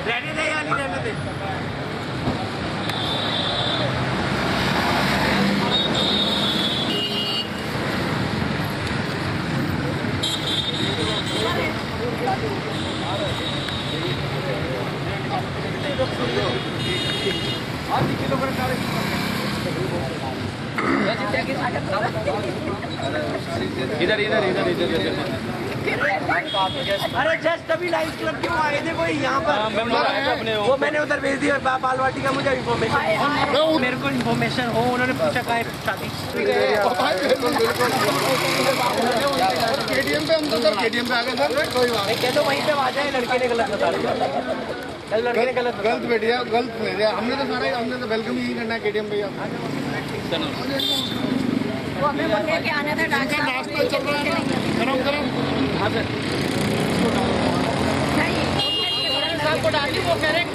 रहने दे या नहीं रहने दे। इधर इधर इधर इधर अरे जस्ट अभी लाइव क्लब क्यों आए थे कोई यहाँ पर? वो मैंने उधर भेज दिया बालवाटी का, मुझे इन्फॉर्मेशन मेरे को इन्फॉर्मेशन हो, उन्होंने पूछा कहाँ है शादी। केटीएम पे हम तो सर केटीएम पे आ गए सर। कोई बात नहीं, कह दो वहीं पे आ जाए। लड़के ने गलत बता दिया, लड़के ने गलत भेजा, गलत भेजा। हमने तो सारा हमने तो वेलकम ही करना है केटीएम पे। वो हमें बोलने के आना था डांगा नाश्ता चल रहा है गरम गरम। हाँ सर को डाली वो करेक्ट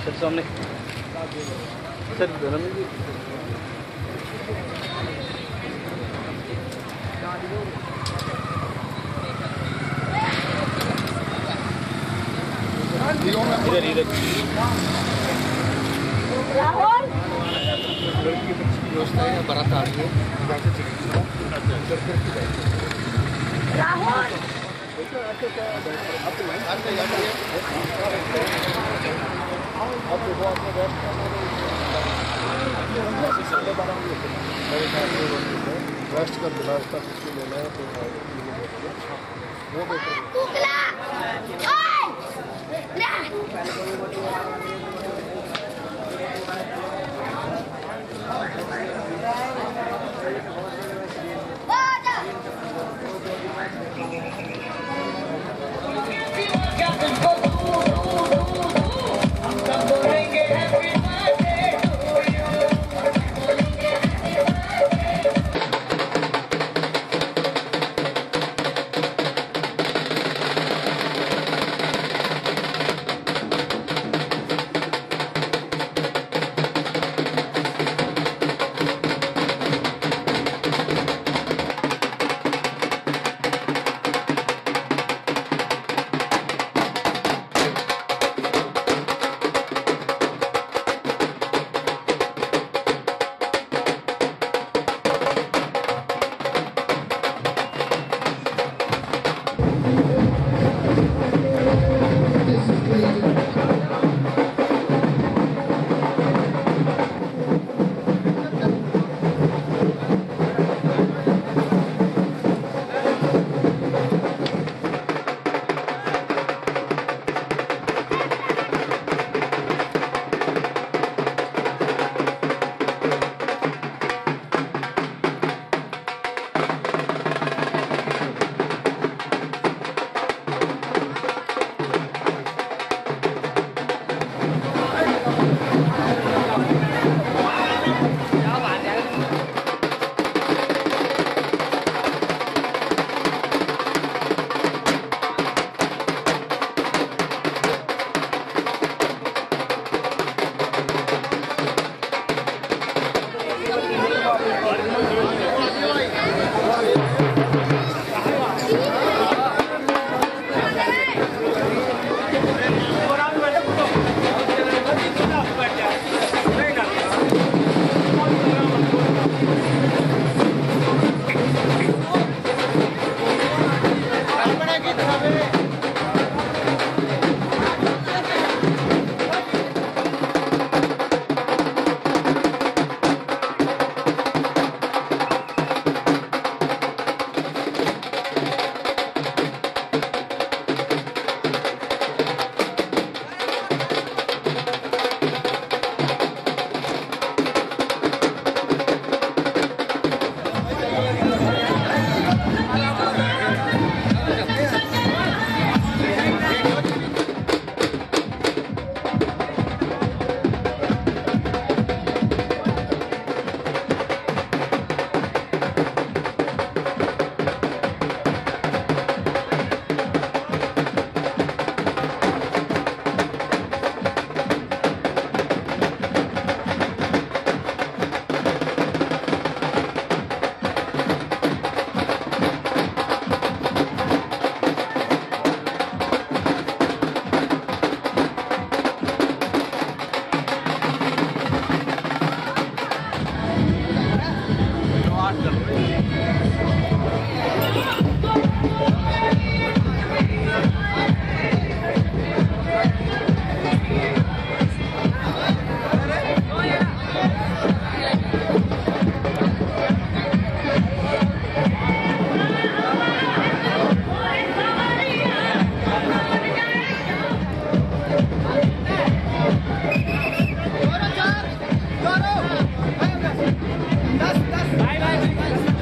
सर सामने सर गरम जी इधर इधर राहुल व्यवस्था है बारात आ रही है राहुल रेस्ट कर देना, इसका कुछ लेना है तो वो बेहतर बात कर रहे हैं। Bye bye.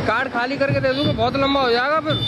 कार्ड खाली करके दे दूंगा, बहुत लंबा हो जाएगा फिर।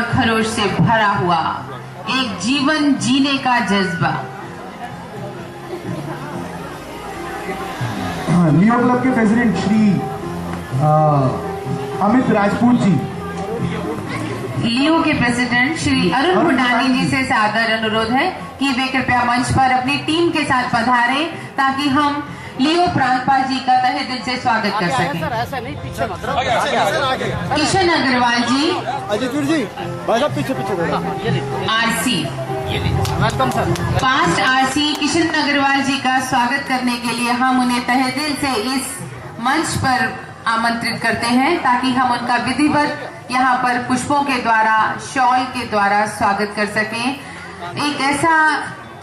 खरोश से भरा हुआ एक जीवन जीने का जज्बा। लियो क्लब के प्रेसिडेंट श्री अमित राजपूत जी, लियो के प्रेसिडेंट श्री अरुण भुटानी जी से सादर अनुरोध है कि वे कृपया मंच पर अपनी टीम के साथ पधारें ताकि हम लियो प्रांतपाल जी का तहे दिल से स्वागत कर सकें। ऐसा नहीं, पीछे मत किशन अग्रवाल जी, अजीत जी भाई साहब पीछे RC welcome sir. Past RC Kishan Agarwal ji का स्वागत करने के लिए हम उन्हें तहे दिल से इस मंच पर आमंत्रित करते हैं ताकि हम उनका विधिवत यहाँ पर पुष्पों के द्वारा, शॉल के द्वारा स्वागत कर सकें। एक ऐसा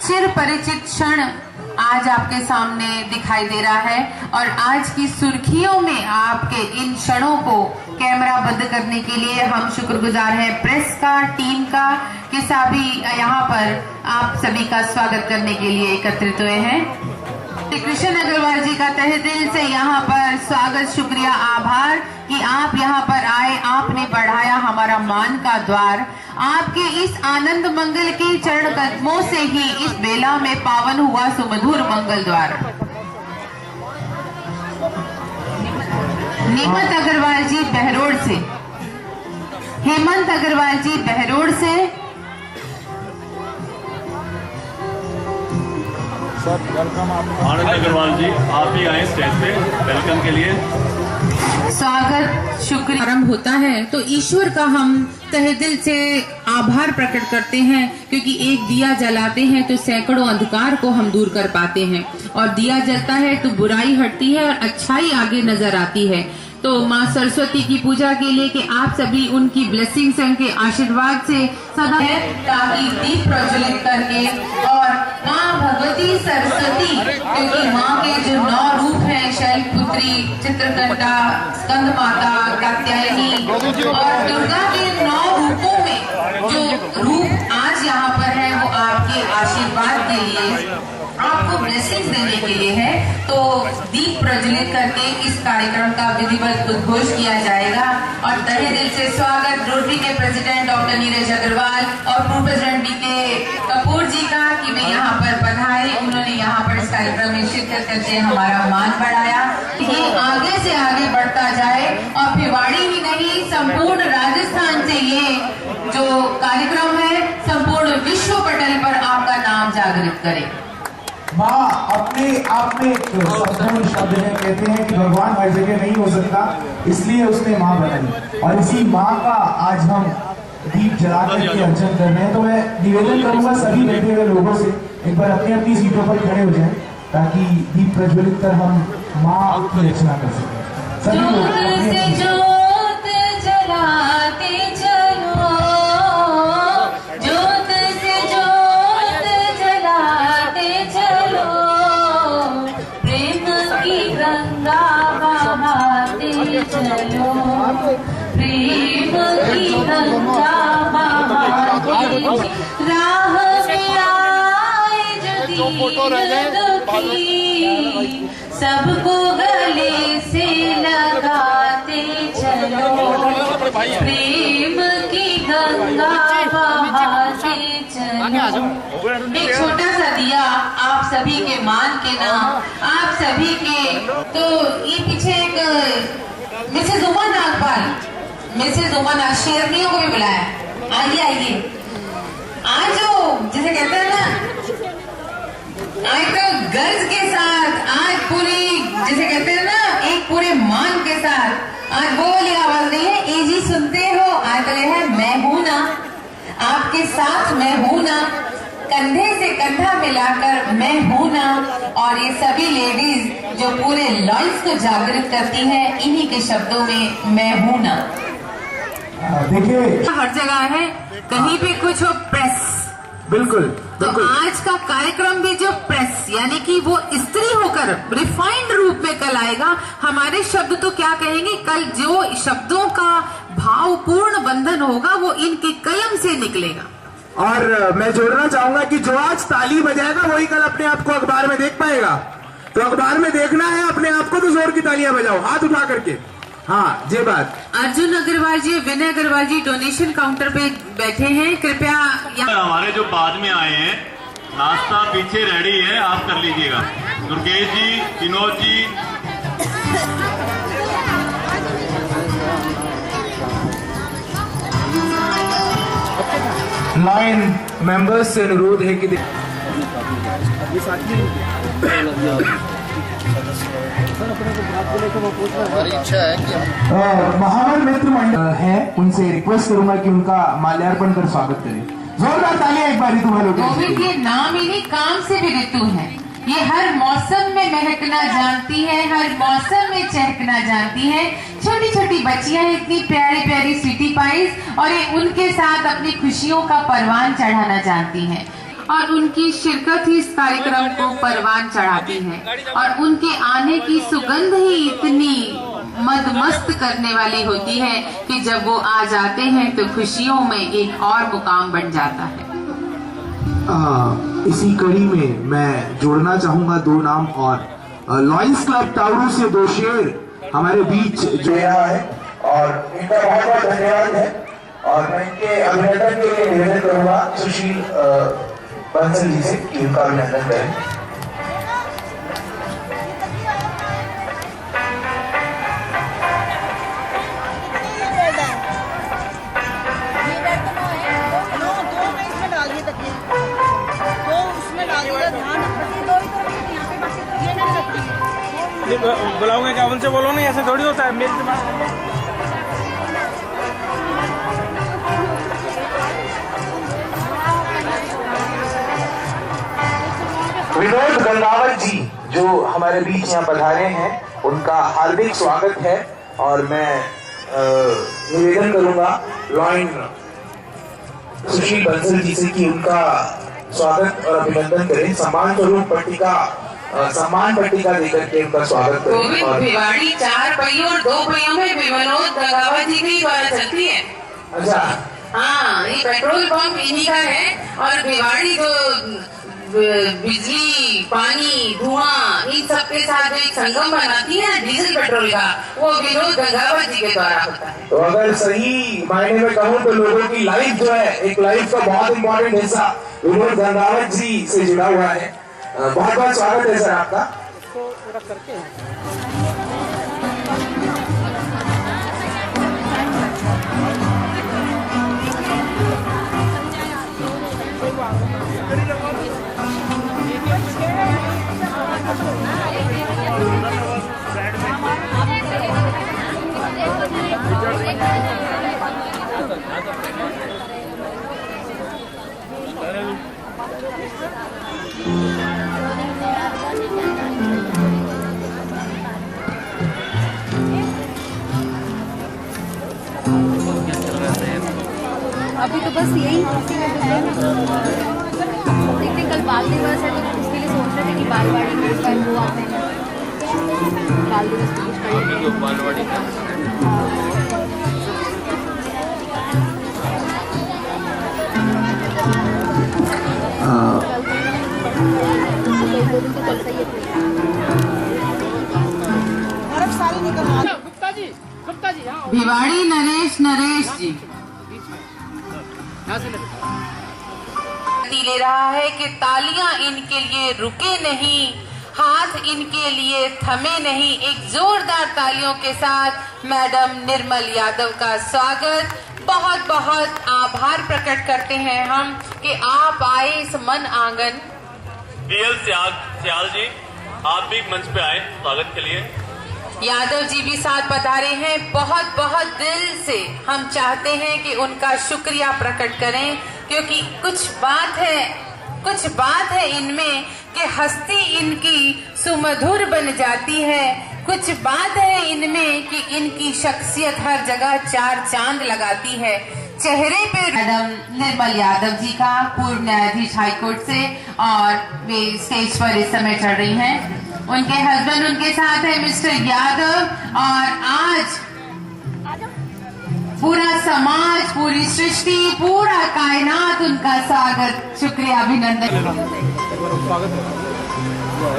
चिर परिचित क्षण आज आपके सामने दिखाई दे रहा है और आज की सुर्खियों में आपके इन क्षणों को कैमरा बंद करने के लिए हम शुक्रगुजार हैं प्रेस का, टीम का, कि सभी यहाँ पर आप सभी का स्वागत करने के लिए एकत्रित हुए हैं। कृष्ण अग्रवाल जी का तहे दिल से यहाँ पर स्वागत, शुक्रिया, आभार कि आप यहाँ पर आए, आपने बढ़ाया हमारा मान का द्वार। आपके इस आनंद मंगल के चरण कदमों से ही इस बेला में पावन हुआ सुमधुर मंगल द्वार। हेमंत अग्रवाल जी बहरोड से, हेमंत अग्रवाल जी बहरोड से, आनंद अग्रवाल जी आप ही आए स्टेज पे वेलकम के लिए। स्वागत, शुक्रिया। आरंभ होता है तो ईश्वर का हम तहे दिल से आभार प्रकट करते हैं, क्योंकि एक दिया जलाते हैं तो सैकड़ों अंधकार को हम दूर कर पाते हैं, और दिया जलता है तो बुराई हटती है और अच्छाई आगे नजर आती है। तो माँ सरस्वती की पूजा के लिए कि आप सभी उनकी ब्लेसिंग से, उनके आशीर्वाद से सदा है, ताकि दीप प्रज्वलित करके और माँ भगवती सरस्वती, क्योंकि माँ के जो 9 रूप हैं, शैलपुत्री, चित्रकंठा, स्कंद माता, कात्यायनी और दुर्गा के 9 रूपों में जो रूप आज यहाँ पर है वो आपके आशीर्वाद के लिए, आपको ब्लेसिंग देने के लिए है। तो दीप प्रज्वलित करके इस कार्यक्रम का विधिवत उद्घोष किया जाएगा। और तहे दिल से स्वागत रोटरी के प्रेसिडेंट डॉक्टर नीरज अग्रवाल और पूर्व प्रेसिडेंट बीके कपूर जी का कि वे यहाँ पर पधारे, उन्होंने यहाँ पर इस कार्यक्रम में शिरकत करके हमारा मान बढ़ाया। ये आगे से आगे बढ़ता जाए और भिवाड़ी ही नहीं, संपूर्ण राजस्थान से ये जो कार्यक्रम है संपूर्ण विश्व पटल पर आपका नाम जागृत करे। माँ अपने आप में एक संपूर्ण शब्द है, कहते हैं कि भगवान हर जगह नहीं हो सकता, इसलिए उसने माँ बनाई, और इसी माँ का आज हम दीप जला करके अर्चन कर रहे हैं। तो मैं निवेदन करूंगा सभी बैठे हुए लोगों से एक बार अपनी अपनी सीटों पर खड़े हो जाएं, ताकि दीप प्रज्वलित कर हम माँ की रचना कर सकें। सभी लोग चलो प्रेम की गंगा बहाते, राह में आए जो दीन सबको गले से लगाते चलो, प्रेम की गंगा बहाते चलो। एक छोटा सा दिया आप सभी के मान के नाम, आप सभी के। तो ये पीछे एक मिसेज उमा नागपाल, मिसेज उमा नाग, शेरनियों को भी बुलाया, आइए आइए। आज जो जिसे कहते हैं ना, आज तो गर्ज के साथ, आज पूरी जिसे कहते हैं ना एक पूरे मान के साथ, आज वो वाली आवाज नहीं है ए जी सुनते हो, आज तो ये है मैं हूं ना, आपके साथ मैं हूं ना, कंधे से कंधा मिलाकर मैं हूं ना। और ये सभी लेडीज जो पूरे लॉन्स को जागृत करती हैं, इन्हीं के शब्दों में मैं हूं ना। देखिए हर जगह है, कहीं पे कुछ हो प्रेस, बिल्कुल तो आज का कार्यक्रम भी जो प्रेस यानी कि वो स्त्री होकर रिफाइंड रूप में कल आएगा। हमारे शब्द तो क्या कहेंगे, कल जो शब्दों का भावपूर्ण बंधन होगा वो इनके कलम से निकलेगा। और मैं जोड़ना चाहूंगा कि जो आज ताली बजाएगा वही कल अपने आप को अखबार में देख पाएगा। तो अखबार में देखना है अपने आप को तो जोर की तालियां बजाओ, हाथ उठा करके। हाँ ये बात। अर्जुन अग्रवाल जी, विनय अग्रवाल जी डोनेशन काउंटर पे बैठे हैं, कृपया हमारे जो बाद में आए हैं, नाश्ता पीछे रेडी है, आप कर लीजिएगा। दुर्गेश जी, विनोद जी, लाइन मेंबर्स से अनुरोध है कि हमारी इच्छा है कि महावर मित्र मंडल है, उनसे रिक्वेस्ट करूंगा कि उनका माल्यार्पण कर स्वागत करें। जोरदार तालियां एक बार तुम्हारे कोविड के नाम ही नहीं, काम से भी ऋतु है। ये हर मौसम में महकना जानती है, हर मौसम में चहकना जानती है। छोटी छोटी बच्चियां इतनी प्यारी प्यारी स्वीटी पाइस, और ये उनके साथ अपनी खुशियों का परवान चढ़ाना जानती हैं, और उनकी शिरकत ही इस कार्यक्रम को परवान चढ़ाती है। और उनके आने की सुगंध ही इतनी मदमस्त करने वाली होती है कि जब वो आ जाते हैं तो खुशियों में एक और मुकाम बन जाता है। इसी कड़ी में मैं जोड़ना चाहूंगा 2 नाम और। लॉयंस क्लब टाउरू से 2 शेर हमारे बीच जो यहाँ है, और इनका बहुत बहुत धन्यवाद है। और मैं इनके अभिनंदन के लिए निवेदन करूंगा सुशील बंसल जी से कि उनका अभिनंदन करें। बुलाओगे क्या, उनसे बोलो नहीं, ऐसे थोड़ी होता है मेरे विनोद गंगावत जी जो हमारे बीच यहाँ पधारे हैं, उनका हार्दिक स्वागत है। और मैं निवेदन करूंगा लॉइन सुशील बंसल जी से कि उनका स्वागत और अभिनंदन करें। सम्मान स्वरूप सम्मान पट्टिका देकर के उनका स्वागत करें। और भिवाड़ी 4 पहियों और 2 पहियों में विनोद गंगावत जी के द्वारा चलती है। अच्छा, हाँ, ये पेट्रोल पंप इन्हीं का है। और भिवाड़ी जो बिजली, पानी, धुआं, इन सबके साथ जो एक संगम बनाती है डीजल पेट्रोल का, वो विनोद गंगावत जी के द्वारा होता है। तो अगर सही मायने में कहूँ तो लोगों की लाइफ जो है, एक लाइफ का बहुत इंपॉर्टेंट हिस्सा विनोद गंगावत जी से जुड़ा हुआ है। बहुत बहुत स्वागत है सर आपका। अभी तो बस यही देखते कल बाल दिवस है तो उसके लिए सोच रहे थे कि बालवाड़ी में वो आते हैं बाल दिवस बालवाड़ी का भिवाड़ी नरेश जी ले रहा है कि तालियां इनके लिए रुके नहीं, हाथ इनके लिए थमे नहीं। एक जोरदार तालियों के साथ मैडम निर्मल यादव का स्वागत। बहुत बहुत आभार प्रकट करते हैं हम कि आप आए इस मन आंगन। DL सियाल जी, आप भी मंच पे आए स्वागत के लिए। यादव जी भी साथ पधारे हैं। बहुत बहुत दिल से हम चाहते हैं कि उनका शुक्रिया प्रकट करें, क्योंकि कुछ बात है इनमें कि हस्ती इनकी सुमधुर बन जाती है। कुछ बात है इनमें कि इनकी शख्सियत हर जगह 4 चांद लगाती है। चेहरे पे मैडम निर्मल यादव जी का, पूर्व न्यायाधीश हाईकोर्ट से, और वे स्टेज पर इस समय चढ़ रही हैं। उनके हस्बैंड उनके साथ है मिस्टर यादव। और आज पूरा समाज, पूरी सृष्टि, पूरा कायनात उनका स्वागत, शुक्रिया, अभिनंदन।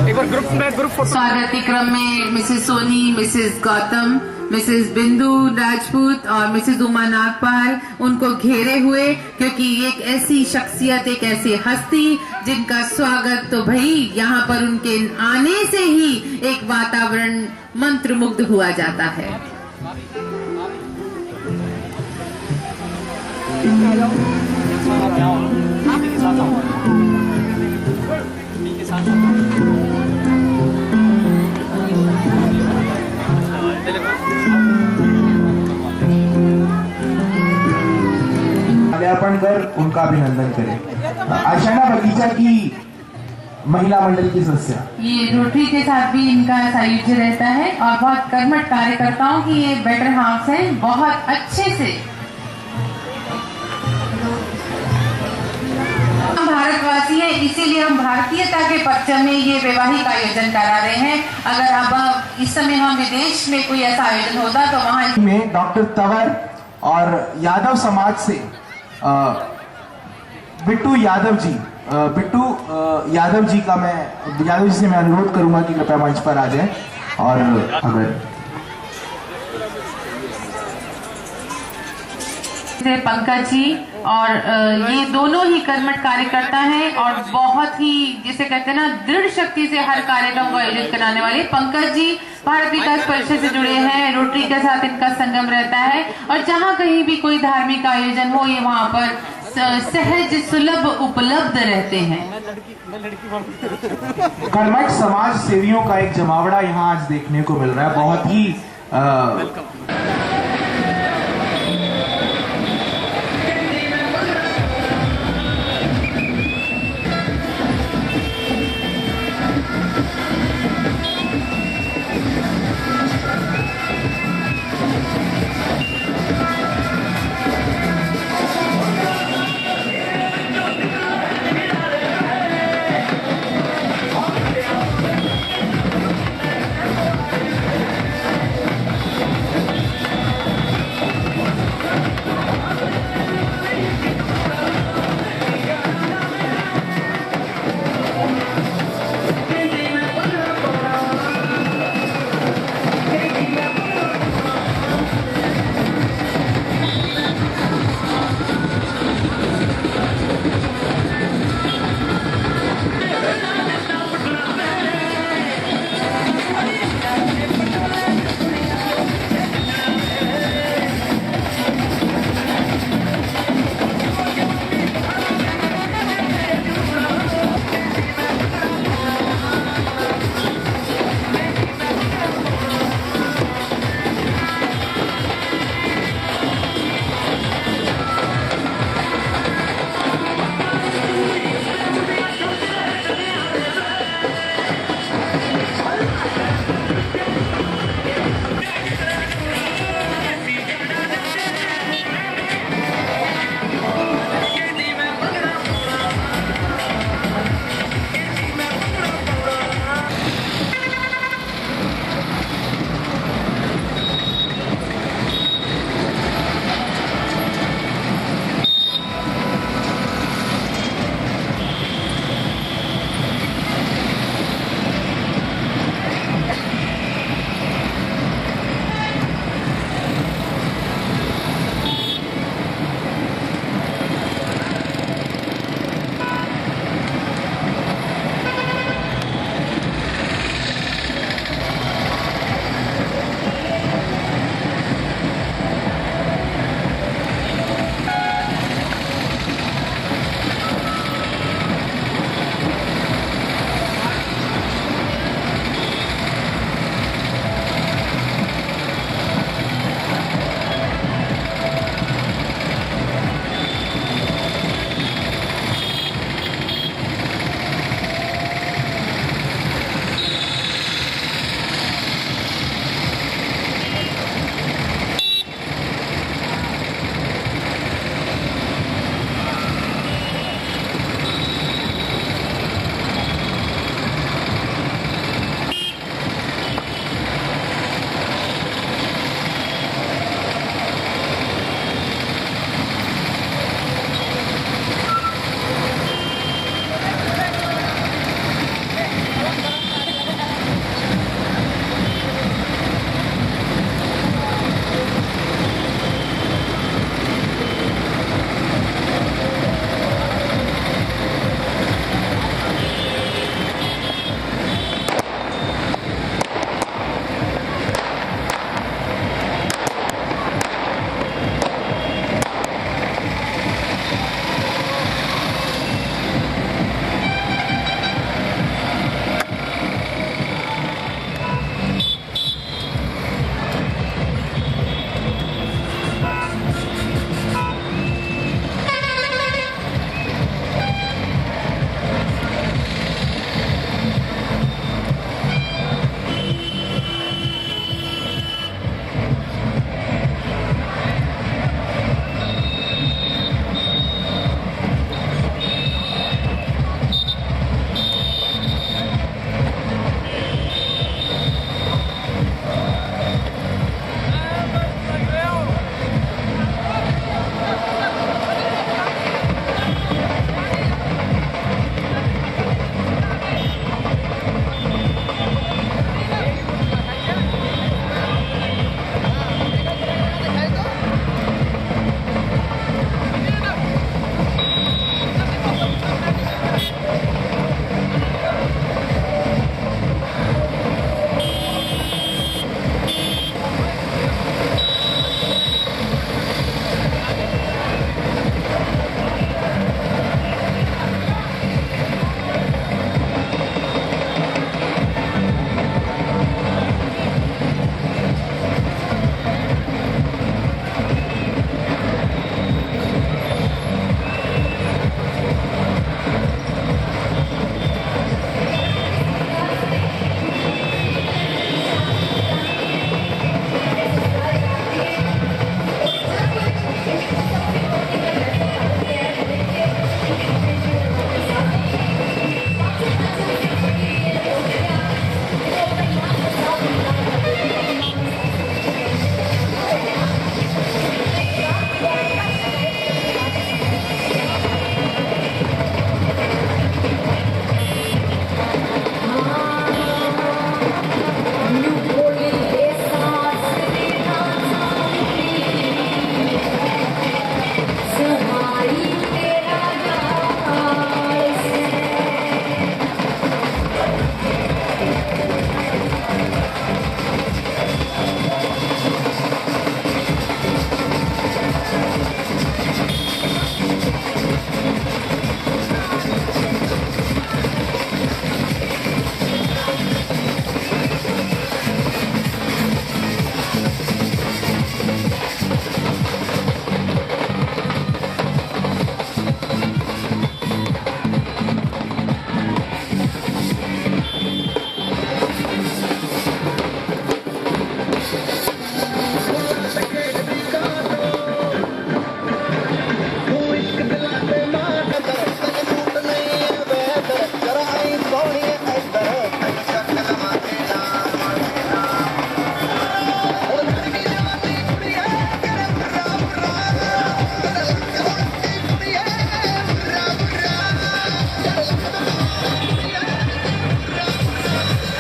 एक बार ग्रुप स्वागत के क्रम में Mrs Soni, Mrs Gautam, Mrs Bindu Rajput और मिसेस उमा नागपाल उनको घेरे हुए, क्योंकि एक ऐसी शख्सियत, एक ऐसी हस्ती जिनका स्वागत तो भाई यहाँ पर उनके आने से ही एक वातावरण मंत्रमुग्ध हुआ जाता है। माल्यार्पण कर उनका अभिनंदन करें। आशाना बगीचा की महिला मंडल की सदस्य, ये रोटरी के साथ भी इनका सायुज्य रहता है और बहुत कर्मठ कार्यकर्ताओं की ये बेटर हाफ है। बहुत अच्छे से हम भारतवासी हैं, इसीलिए हम भारतीयता के परचम में ये वैवाहिक आयोजन करा रहे हैं। अगर अब इस समय हम विदेश में कोई ऐसा आयोजन होता तो वहाँ में डॉक्टर तंवर और यादव समाज से बिट्टू यादव जी का यादव जी से मैं अनुरोध करूंगा कि कृपया मंच पर आ जाएं। और अगर पंकज जी, और ये दोनों ही कर्मठ कार्यकर्ता हैं और बहुत ही, जिसे कहते हैं ना, दृढ़ शक्ति से हर कार्यक्रम को आयोजित कराने वाले पंकज जी भारत विकास परिषद से जुड़े हैं। रोटरी के साथ इनका संगम रहता है और जहाँ कहीं भी कोई धार्मिक आयोजन हो, ये वहाँ पर सहज सुलभ उपलब्ध रहते हैं। कर्मठ समाज सेवियों का एक जमावड़ा यहाँ आज देखने को मिल रहा है। बहुत ही